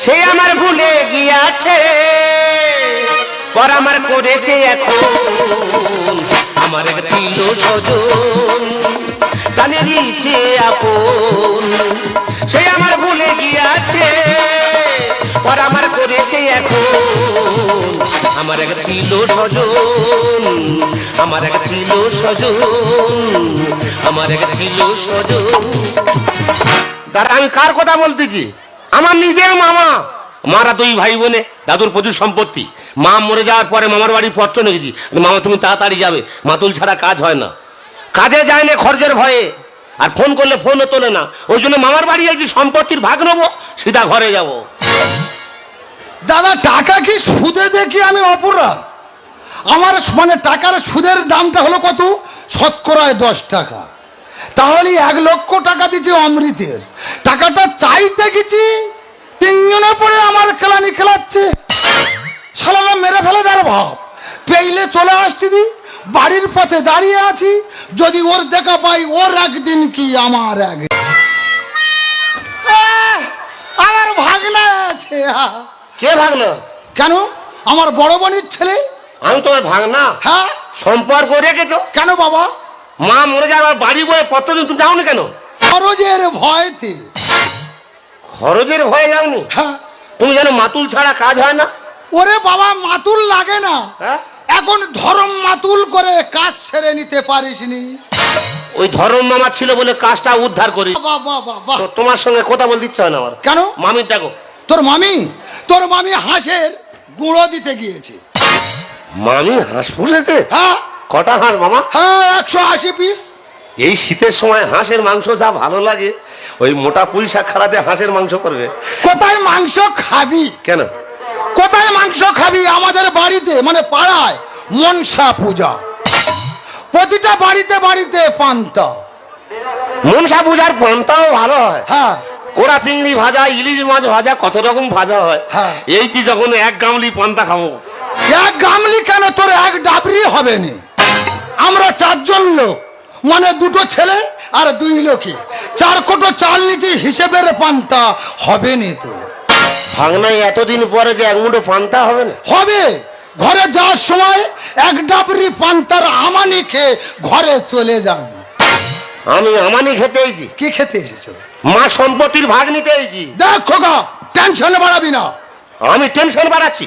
সে আমার ভুলে গিয়াছে, পর আমার করেছে এখন। আমার এক ছিল সজন, প্রাণেরই চেয়ে আপন। সে আমার ভুলে গিয়াছে, পর আমার করেছে এখন। আমার এক ছিল সজন, আমার এক ছিল সজন, আমার এক ছিল সজন। দাঁড়া, আমি কার কথা বলতেছি? আমার নিজের মামা। মারা দুই ভাই বোনে, দাদুর প্রচুর সম্পত্তি। মা মরে যাওয়ার পরে মামার বাড়ি পত্র নিয়েছি, মামা তুমি তাড়াতাড়ি যাবে, মাতুল ছাড়া কাজ হয় না। কাজে যায় না খরচের ভয়ে, আর ফোন করলে ফোনও তোলে না। ওই জন্য মামার বাড়ি আছি, সম্পত্তির ভাগ নেবো, সিধা ঘরে যাব। দাদা, টাকা কি সুদে দেখি আমি অপরাধ? আমার মানে টাকার সুদের দামটা হলো কত? শতকরায় 10 টাকা। তাহলে 1 লক্ষ টাকা দিচ্ছে অমৃতের। টাকাটা চাইতে গেছি, 3 জনে পরে আমার খেলানি খেলাচ্ছে। শালারা মেরে ফেলে তার ভাব। পেইলে চলে আসছি, বাড়ির পথে দাঁড়িয়ে আছি। যদি ওর দেখা পাই, ওর একদিন কি আমার একদিন। আমার ভাগনা আছে। কে ভাগনা? কেন? আমার বড় বোনের ছেলে। আমি তোমার ভাগনা? হ্যাঁ। সম্পর্ক রেখেছো? কেন বাবা? মা মরে যাওয়ার বাড়ি বয়ে পত্র দিন, তুমি যাও না কেন? খরচের ভয়তে। খরচের ভয়ে যাওনি? হ্যাঁ। তুমি জানো মাতুল ছাড়া কাজ হয় না? ওরে বাবা, মাতুল লাগে না। হ্যাঁ? এখন ধরম মাতুল করে কাজ সেরে নিতে পারিসনি। ওই ধরম মামা ছিল বলে কাজটা উদ্ধার করি। বাবা বাবা, তো তোমার সঙ্গে কথা বলতে ইচ্ছা হয় না আমার। কেন? মামির দেখো। তোর মামি হাঁসের গুঁড়ো দিতে গিয়েছে। মামি হাঁস পুষেছে? হ্যাঁ। কটা হাঁস মামা? হ্যাঁ, 180 পিস। এই শীতের সময় হাঁসের মাংস যা ভালো লাগে, ওই মোটা পুঁই শাক খাড়াতে হাঁসের মাংস করবে। কোথায় মাংস খাবি? কেন? কোথায় মাংস খাবি? আমাদের বাড়িতে মানে পাড়ায় মনসা পূজা, প্রতিটা বাড়িতে বাড়িতে পান্তা। মনসা পূজার পান্তাও ভালো হয়। হ্যাঁ। কোরা চিংড়ি ভাজা, ইলিশ মাছ ভাজা, কত রকম ভাজা হয়। হ্যাঁ। এইটি যখন 1 গামলি পান্তা খাবো। 1 গামলি কেন, তোর 1 ডাবরি হবে না। আমরা 4 জন লোক, মানে 2টো ছেলে আর 2 লোকে 4 কোটো চাল নিচে হিসেবের পান্তা হবে না তো। ভাগনাই এতদিন পরে যে 1 মুঠো পান্তা হবে না? হবে। ঘরে যাওয়ার সময় 1 ডাবরি পান্তার আমানি খেয়ে ঘরে চলে যাবে। আমি আমানি খেতে এসেছি। কি খেতে এসেছো? মা সম্পত্তির ভাগ নিতে এসেছি। দেখ খোকা, টেনশন বাড়াবি না। আমি টেনশন বাড়াচ্ছি?